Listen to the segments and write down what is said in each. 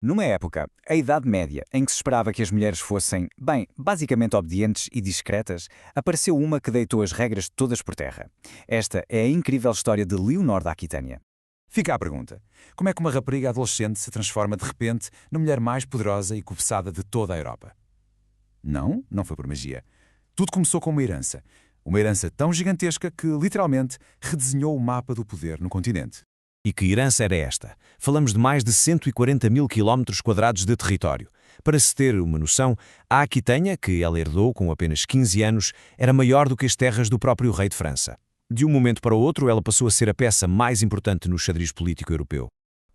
Numa época, a Idade Média, em que se esperava que as mulheres fossem, bem, basicamente obedientes e discretas, apareceu uma que deitou as regras todas por terra. Esta é a incrível história de Leonor da Aquitânia. Fica a pergunta: como é que uma rapariga adolescente se transforma de repente na mulher mais poderosa e cobiçada de toda a Europa? Não, não foi por magia. Tudo começou com uma herança. Uma herança tão gigantesca que, literalmente, redesenhou o mapa do poder no continente. E que herança era esta? Falamos de mais de 140 mil quilómetros quadrados de território. Para se ter uma noção, a Aquitânia, que ela herdou com apenas 15 anos, era maior do que as terras do próprio rei de França. De um momento para o outro, ela passou a ser a peça mais importante no xadrez político europeu.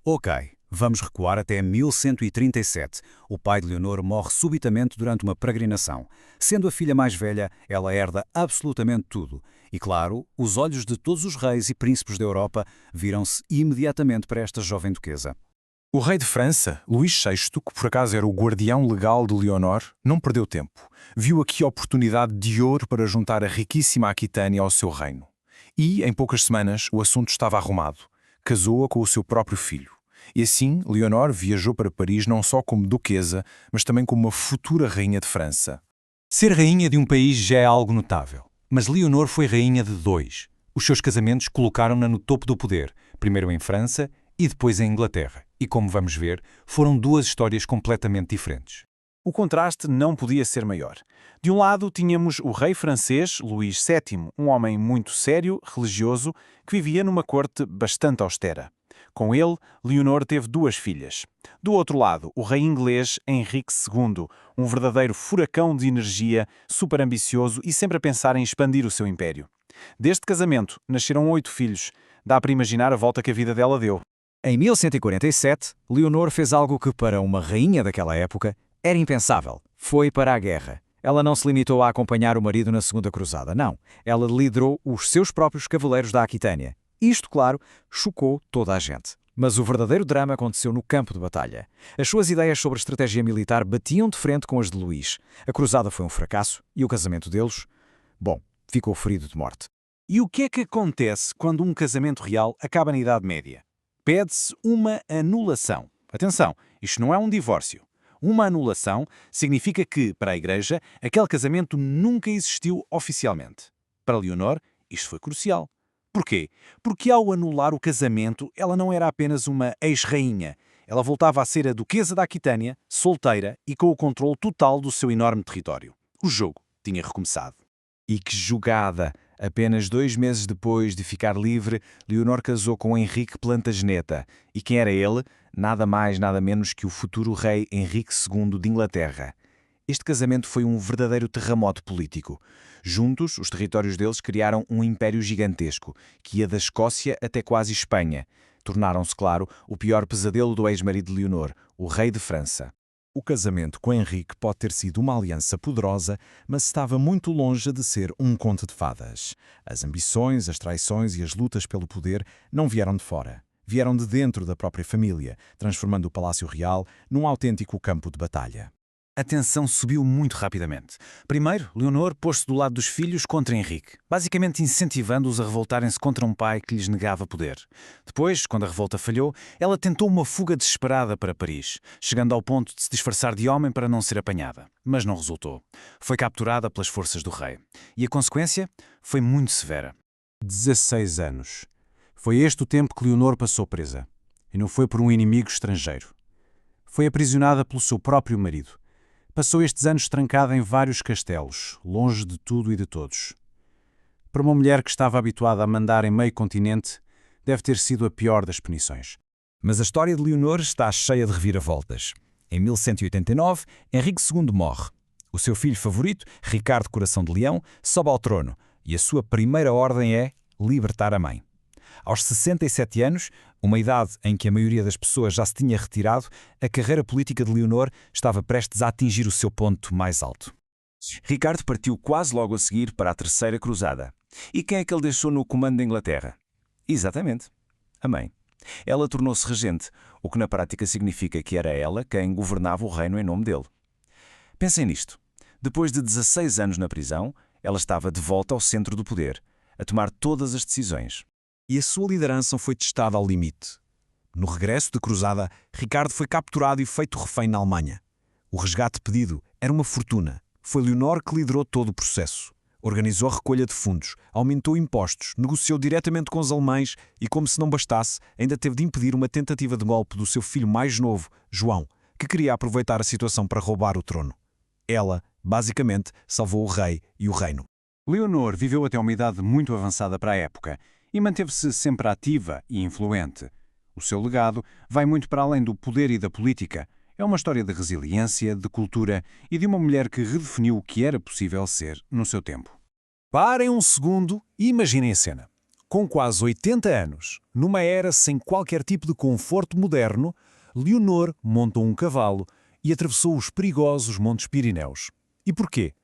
Ok, vamos recuar até 1137. O pai de Leonor morre subitamente durante uma peregrinação. Sendo a filha mais velha, ela herda absolutamente tudo. E claro, os olhos de todos os reis e príncipes da Europa viram-se imediatamente para esta jovem duquesa. O rei de França, Luís VI, que por acaso era o guardião legal de Leonor, não perdeu tempo. Viu aqui a oportunidade de ouro para juntar a riquíssima Aquitânia ao seu reino. E, em poucas semanas, o assunto estava arrumado. Casou-a com o seu próprio filho. E assim, Leonor viajou para Paris não só como duquesa, mas também como uma futura rainha de França. Ser rainha de um país já é algo notável. Mas Leonor foi rainha de dois. Os seus casamentos colocaram-na no topo do poder, primeiro em França e depois em Inglaterra. E como vamos ver, foram duas histórias completamente diferentes. O contraste não podia ser maior. De um lado, tínhamos o rei francês, Luís VII, um homem muito sério, religioso, que vivia numa corte bastante austera. Com ele, Leonor teve duas filhas. Do outro lado, o rei inglês Henrique II, um verdadeiro furacão de energia, super ambicioso e sempre a pensar em expandir o seu império. Deste casamento, nasceram 8 filhos. Dá para imaginar a volta que a vida dela deu. Em 1147, Leonor fez algo que para uma rainha daquela época era impensável. Foi para a guerra. Ela não se limitou a acompanhar o marido na Segunda Cruzada, não. Ela liderou os seus próprios cavaleiros da Aquitânia. Isto, claro, chocou toda a gente. Mas o verdadeiro drama aconteceu no campo de batalha. As suas ideias sobre estratégia militar batiam de frente com as de Luís. A cruzada foi um fracasso e o casamento deles, bom, ficou ferido de morte. E o que é que acontece quando um casamento real acaba na Idade Média? Pede-se uma anulação. Atenção, isto não é um divórcio. Uma anulação significa que, para a Igreja, aquele casamento nunca existiu oficialmente. Para Leonor, isto foi crucial. Porquê? Porque ao anular o casamento, ela não era apenas uma ex-rainha. Ela voltava a ser a duquesa da Aquitânia, solteira e com o controle total do seu enorme território. O jogo tinha recomeçado. E que jogada! Apenas 2 meses depois de ficar livre, Leonor casou com Henrique Plantageneta. E quem era ele? Nada mais, nada menos que o futuro rei Henrique II de Inglaterra. Este casamento foi um verdadeiro terremoto político. Juntos, os territórios deles criaram um império gigantesco, que ia da Escócia até quase Espanha. Tornaram-se, claro, o pior pesadelo do ex-marido de Leonor, o rei de França. O casamento com Henrique pode ter sido uma aliança poderosa, mas estava muito longe de ser um conto de fadas. As ambições, as traições e as lutas pelo poder não vieram de fora. Vieram de dentro da própria família, transformando o Palácio Real num autêntico campo de batalha. A tensão subiu muito rapidamente. Primeiro, Leonor pôs-se do lado dos filhos contra Henrique, basicamente incentivando-os a revoltarem-se contra um pai que lhes negava poder. Depois, quando a revolta falhou, ela tentou uma fuga desesperada para Paris, chegando ao ponto de se disfarçar de homem para não ser apanhada. Mas não resultou. Foi capturada pelas forças do rei. E a consequência foi muito severa. 16 anos. Foi este o tempo que Leonor passou presa. E não foi por um inimigo estrangeiro. Foi aprisionada pelo seu próprio marido. Passou estes anos trancada em vários castelos, longe de tudo e de todos. Para uma mulher que estava habituada a mandar em meio continente, deve ter sido a pior das punições. Mas a história de Leonor está cheia de reviravoltas. Em 1189, Henrique II morre. O seu filho favorito, Ricardo Coração de Leão, sobe ao trono e a sua primeira ordem é libertar a mãe. Aos 67 anos, uma idade em que a maioria das pessoas já se tinha retirado, a carreira política de Leonor estava prestes a atingir o seu ponto mais alto. Ricardo partiu quase logo a seguir para a Terceira Cruzada. E quem é que ele deixou no comando da Inglaterra? Exatamente, a mãe. Ela tornou-se regente, o que na prática significa que era ela quem governava o reino em nome dele. Pensem nisto. Depois de 16 anos na prisão, ela estava de volta ao centro do poder, a tomar todas as decisões. E a sua liderança foi testada ao limite. No regresso de cruzada, Ricardo foi capturado e feito refém na Alemanha. O resgate pedido era uma fortuna. Foi Leonor que liderou todo o processo. Organizou a recolha de fundos, aumentou impostos, negociou diretamente com os alemães e, como se não bastasse, ainda teve de impedir uma tentativa de golpe do seu filho mais novo, João, que queria aproveitar a situação para roubar o trono. Ela, basicamente, salvou o rei e o reino. Leonor viveu até uma idade muito avançada para a época e manteve-se sempre ativa e influente. O seu legado vai muito para além do poder e da política. É uma história de resiliência, de cultura e de uma mulher que redefiniu o que era possível ser no seu tempo. Parem um segundo e imaginem a cena. Com quase 80 anos, numa era sem qualquer tipo de conforto moderno, Leonor montou um cavalo e atravessou os perigosos Montes Pirineus. E porquê?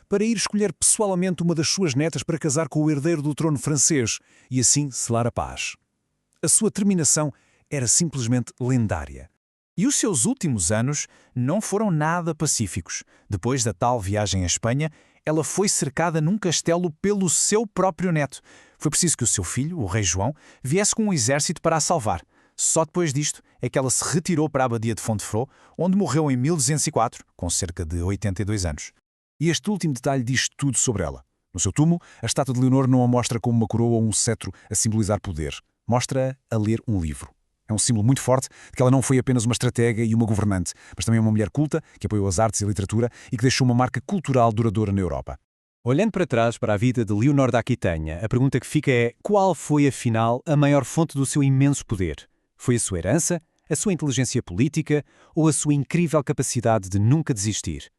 Para ir escolher pessoalmente uma das suas netas para casar com o herdeiro do trono francês e assim selar a paz. A sua determinação era simplesmente lendária. E os seus últimos anos não foram nada pacíficos. Depois da tal viagem à Espanha, ela foi cercada num castelo pelo seu próprio neto. Foi preciso que o seu filho, o rei João, viesse com um exército para a salvar. Só depois disto é que ela se retirou para a abadia de Fontfroid, onde morreu em 1204, com cerca de 82 anos. E este último detalhe diz tudo sobre ela. No seu túmulo, a estátua de Leonor não a mostra como uma coroa ou um cetro a simbolizar poder. Mostra-a a ler um livro. É um símbolo muito forte de que ela não foi apenas uma estratega e uma governante, mas também uma mulher culta, que apoiou as artes e a literatura e que deixou uma marca cultural duradoura na Europa. Olhando para trás para a vida de Leonor da Aquitânia, a pergunta que fica é: qual foi, afinal, a maior fonte do seu imenso poder? Foi a sua herança, a sua inteligência política ou a sua incrível capacidade de nunca desistir?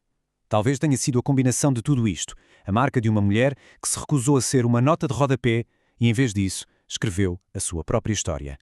Talvez tenha sido a combinação de tudo isto, a marca de uma mulher que se recusou a ser uma nota de rodapé e, em vez disso, escreveu a sua própria história.